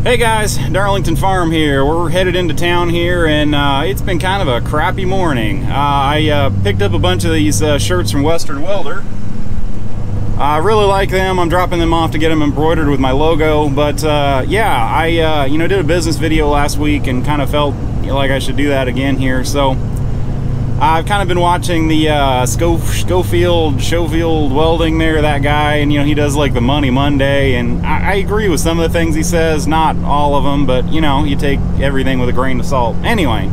Hey guys, Darlington Farm here. We're headed into town here, and it's been kind of a crappy morning. I picked up a bunch of these shirts from Western Welder. I really like them. I'm dropping them off to get them embroidered with my logo. But yeah, I did a business video last week and kind of felt like I should do that again here. So I've kind of been watching the Schofield welding there, that guy, and he does like the Money Monday, and I agree with some of the things he says, not all of them, but you take everything with a grain of salt. Anyway,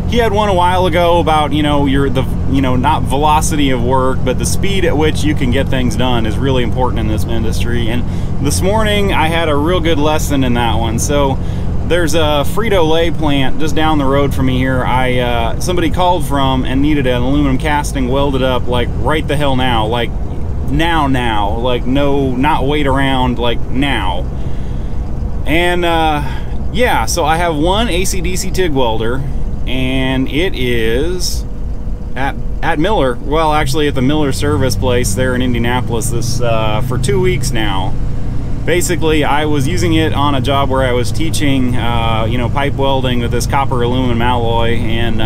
he had one a while ago about not velocity of work, but the speed at which you can get things done is really important in this industry. And this morning I had a real good lesson in that one. So there's a Frito-Lay plant just down the road from me here. Somebody called from and needed an aluminum casting welded up like right the hell now, like now, like no, not wait around, like now. And yeah, so I have one AC/DC TIG welder, and it is at Miller, well actually at the Miller service place there in Indianapolis this for 2 weeks now. Basically, I was using it on a job where I was teaching, pipe welding with this copper aluminum alloy, and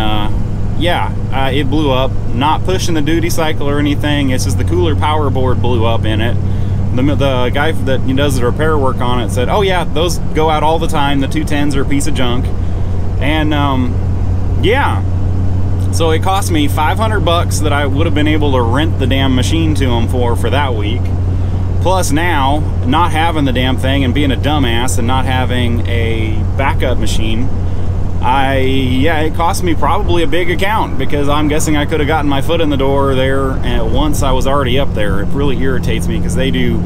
yeah, it blew up. Not pushing the duty cycle or anything. It's just the cooler power board blew up in it. The guy that does the repair work on it said, "Oh yeah, those go out all the time. The 210s are a piece of junk." And yeah, so it cost me $500 that I would have been able to rent the damn machine to him for that week. Plus now, not having the damn thing and being a dumbass and not having a backup machine, it cost me probably a big account, because I'm guessing I could have gotten my foot in the door there and once I was already up there. It really irritates me because they do,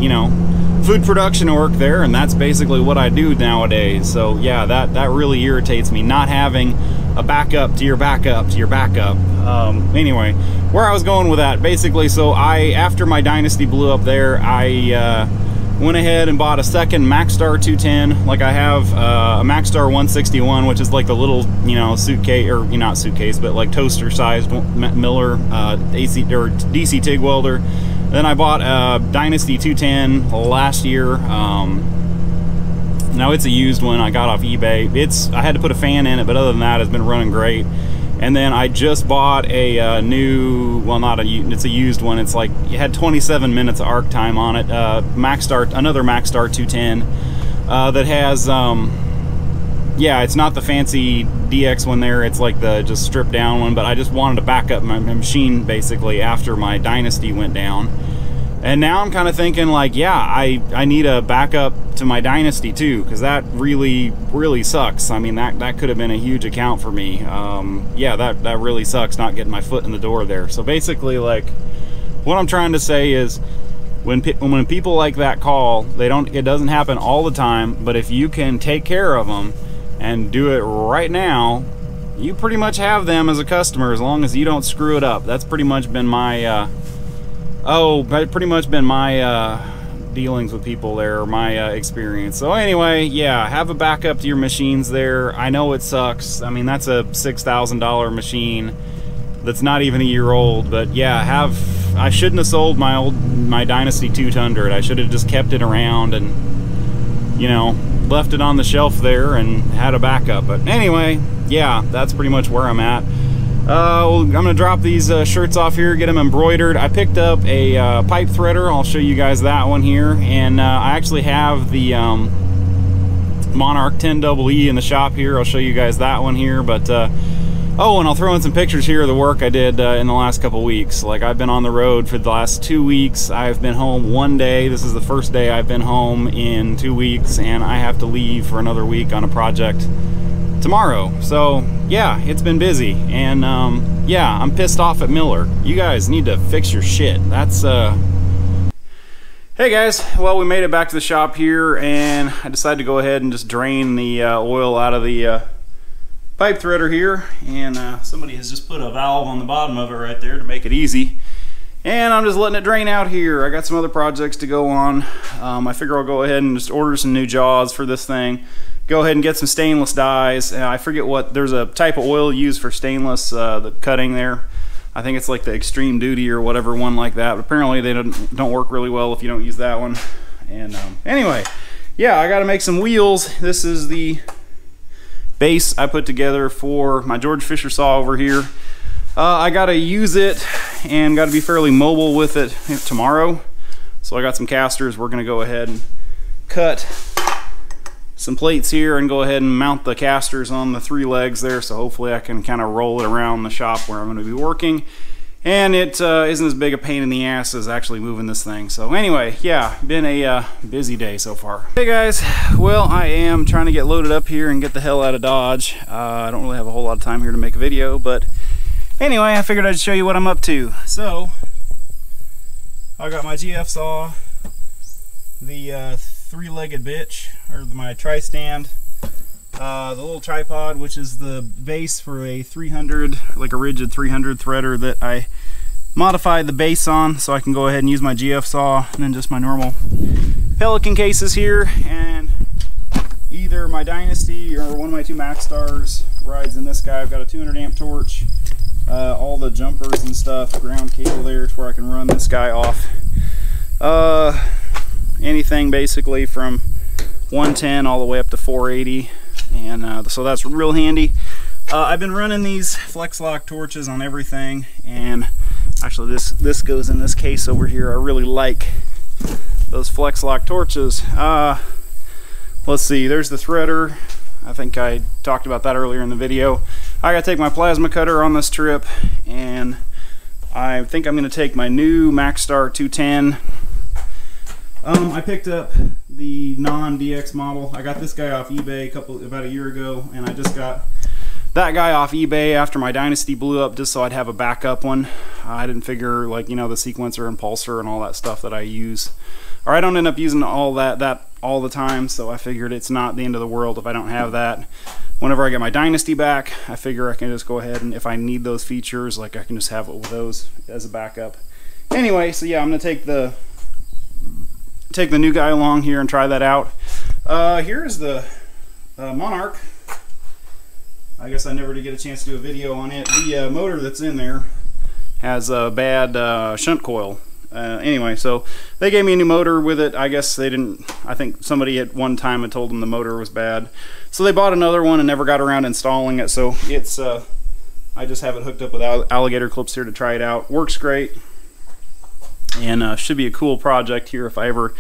food production work there, and that's basically what I do nowadays. So yeah, that really irritates me, not having a backup to your backup to your backup. Anyway, where I was going with that, basically, so after my Dynasty blew up there, I went ahead and bought a second maxstar 210. Like I have a maxstar 161, which is like the little suitcase, or not suitcase, but like toaster sized Miller AC or DC TIG welder. Then I bought a Dynasty 210 last year. Now it's a used one I got off eBay. I had to put a fan in it, but other than that, it's been running great. And then I just bought a new, well, it's a used one. It's like, it had 27 minutes of arc time on it. Another maxstar 210 that has, yeah, it's not the fancy DX one there. It's like the just stripped down one, but I just wanted to back up my machine basically after my Dynasty went down. And now I'm kind of thinking like, yeah, I need a backup to my Dynasty too, because that really sucks. I mean, that could have been a huge account for me. Yeah, that really sucks not getting my foot in the door there. So basically, like, what I'm trying to say is, when people like that call, it doesn't happen all the time, but if you can take care of them and do it right now, you pretty much have them as a customer, as long as you don't screw it up. That's pretty much been my dealings with people there, my experience. So anyway, yeah, have a backup to your machines there. I know it sucks. I mean, that's a $6,000 machine that's not even a year old, but yeah, I shouldn't have sold my Dynasty 200. I should have just kept it around and left it on the shelf there and had a backup. But anyway, yeah, that's pretty much where I'm at. I'm gonna drop these shirts off here, get them embroidered. I picked up a pipe threader. I'll show you guys that one here, and I actually have the Monarch 10EE in the shop here. I'll show you guys that one here. But oh, and I'll throw in some pictures here of the work I did in the last couple weeks. Like, I've been on the road for the last 2 weeks. I've been home one day. This is the first day I've been home in 2 weeks, and I have to leave for another week on a project tomorrow. So yeah, it's been busy, and yeah, I'm pissed off at Miller. You guys need to fix your shit. That's Hey guys, well, we made it back to the shop here, and I decided to go ahead and just drain the oil out of the pipe threader here, and somebody has just put a valve on the bottom of it right there to make it easy, and I'm just letting it drain out here. I got some other projects to go on. I figure I'll go ahead and just order some new jaws for this thing, go ahead and get some stainless dies. I forget what, there's a type of oil used for stainless, the cutting there. I think it's like the Extreme Duty or whatever one like that, but apparently they don't work really well if you don't use that one. And anyway, yeah, I got to make some wheels. This is the base I put together for my George Fisher saw over here. I got to use it and got to be fairly mobile with it tomorrow. So I got some casters. We're going to go ahead and cut some plates here and go ahead and mount the casters on the 3 legs there, so hopefully I can kind of roll it around the shop where I'm going to be working, and it isn't as big a pain in the ass as actually moving this thing. So anyway, yeah, been a busy day so far. Hey guys, well, I am trying to get loaded up here and get the hell out of Dodge. I don't really have a whole lot of time here to make a video, but anyway, I figured I'd show you what I'm up to. So I got my GF saw, the 3-legged bitch, or my tri-stand, the little tripod, which is the base for a 300, like a rigid 300 threader that I modified the base on, so I can go ahead and use my GF saw, and then just my normal Pelican cases here, and either my Dynasty or one of my 2 maxstars rides in this guy. I've got a 200 amp torch, all the jumpers and stuff, ground cable there to where I can run this guy off. Anything basically from 110 all the way up to 480, and so that's real handy. I've been running these flex lock torches on everything, and actually this goes in this case over here. I really like those flex lock torches. Let's see, there's the threader. I think I talked about that earlier in the video. I gotta take my plasma cutter on this trip, and I think I'm gonna take my new maxstar 210. I picked up the non-DX model. I got this guy off eBay about a year ago, and I just got that guy off eBay after my Dynasty blew up, just so I'd have a backup one. I didn't figure, like, you know, the sequencer and pulsar and all that stuff that I use, or I don't end up using all that all the time, so I figured it's not the end of the world if I don't have that. Whenever I get my Dynasty back, I figure I can just go ahead, and if I need those features, like, I can just have it with those as a backup. Anyway, so yeah, I'm gonna take the new guy along here and try that out. Here's the Monarch. I guess I never did get a chance to do a video on it. The motor that's in there has a bad shunt coil. Anyway, so they gave me a new motor with it. I guess they didn't, I think somebody at one time had told them the motor was bad, so they bought another one and never got around installing it. So it's I just have it hooked up with alligator clips here to try it out. Works great, and should be a cool project here if I ever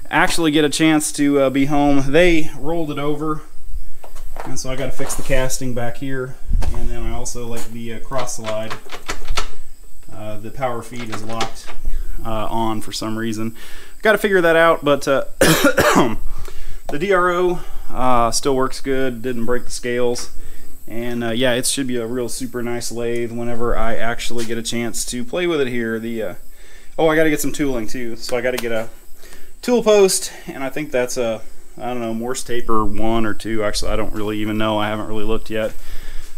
actually get a chance to be home. They rolled it over, and so I got to fix the casting back here, and then I also like the cross slide. The power feed is locked on for some reason. Got to figure that out, but the DRO still works good, didn't break the scales, and yeah, it should be a real super nice lathe whenever I actually get a chance to play with it here. The oh, I got to get some tooling too, so I got to get a tool post, and I think that's a, I don't know, Morse taper 1 or 2. Actually, I don't really even know. I haven't really looked yet.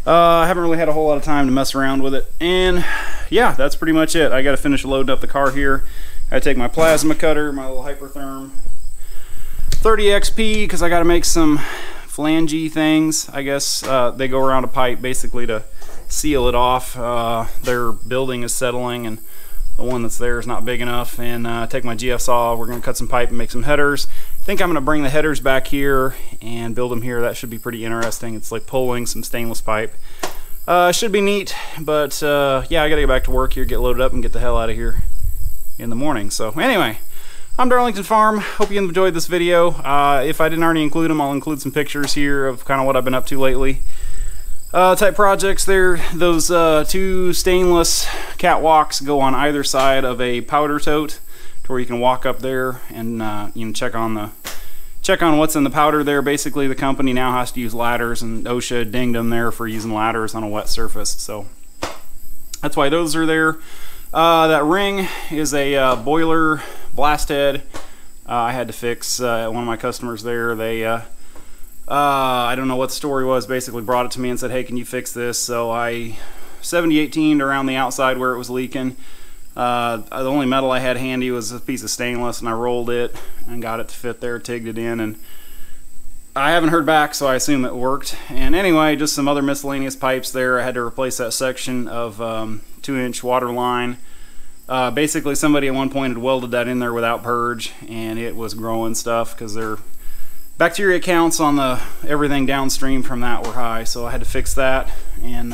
I haven't really had a whole lot of time to mess around with it, and yeah, that's pretty much it. I got to finish loading up the car here. I take my plasma cutter, my little Hypertherm 30XP, because I got to make some flangey things. I guess they go around a pipe basically to seal it off. Their building is settling, and the one that's there is not big enough. And take my GF saw. We're going to cut some pipe and make some headers. I think I'm going to bring the headers back here and build them here. That should be pretty interesting. It's like pulling some stainless pipe. Should be neat, but yeah, I got to get back to work here, get loaded up, and get the hell out of here in the morning. So anyway, I'm Darlington Farm. Hope you enjoyed this video. If I didn't already include them, I'll include some pictures here of kind of what I've been up to lately. Type projects there. Those 2 stainless catwalks go on either side of a powder tote, to where you can walk up there and you can check on what's in the powder there. Basically, the company now has to use ladders, and OSHA dinged them there for using ladders on a wet surface. So that's why those are there. That ring is a boiler blast head. I had to fix one of my customers there. They I don't know what the story was, basically brought it to me and said, hey, can you fix this? So I 70-18'd around the outside where it was leaking. The only metal I had handy was a piece of stainless, and I rolled it and got it to fit there, tigged it in, and I haven't heard back, so I assume it worked. And anyway, just some other miscellaneous pipes there. I had to replace that section of 2-inch water line. Basically, somebody at one point had welded that in there without purge, and it was growing stuff because they're bacteria counts on the everything downstream from that were high, so I had to fix that and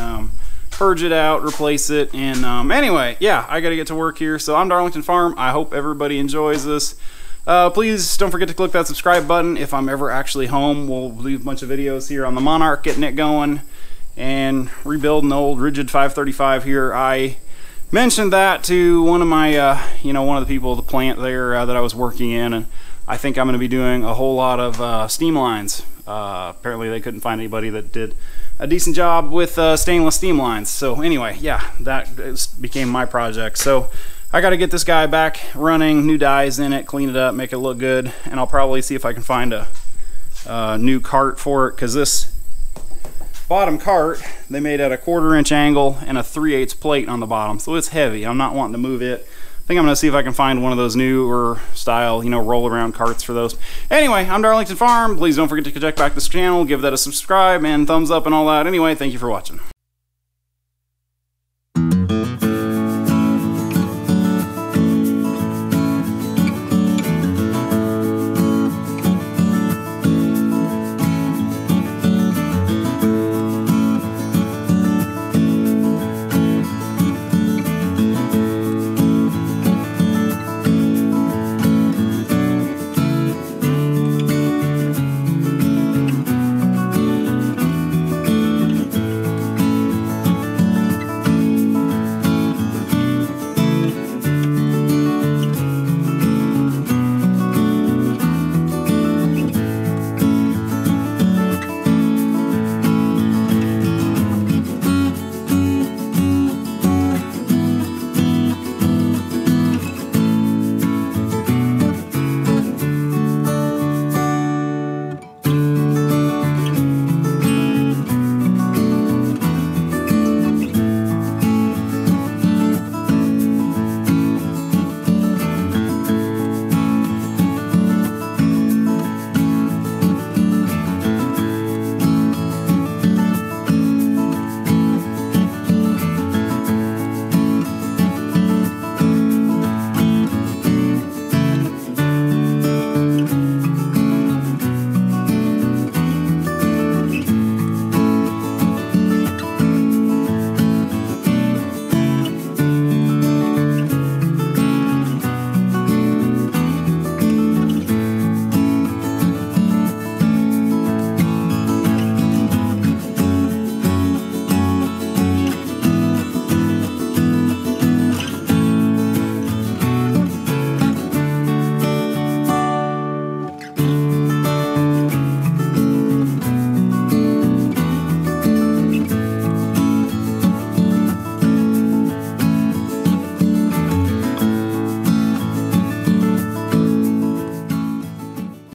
purge it out, replace it, and anyway, yeah, I gotta get to work here. So I'm Darlington Farm. I hope everybody enjoys this. Please don't forget to click that subscribe button. If I'm ever actually home, we'll leave a bunch of videos here on the Monarch, getting it going and rebuilding the old rigid 535 here. I mentioned that to one of my one of the people at the plant there that I was working in, and I think I'm going to be doing a whole lot of steam lines. Apparently they couldn't find anybody that did a decent job with stainless steam lines. So anyway, yeah, that became my project. So I got to get this guy back running, new dies in it, clean it up, make it look good, and I'll probably see if I can find a new cart for it, because this bottom cart they made at a 1/4 inch angle and a 3/8 plate on the bottom, so it's heavy. I'm not wanting to move it. I think I'm going to see if I can find one of those newer style, roll around carts for those. Anyway, I'm Darlington Farm. Please don't forget to check back this channel, give that a subscribe and thumbs up and all that. Anyway, thank you for watching.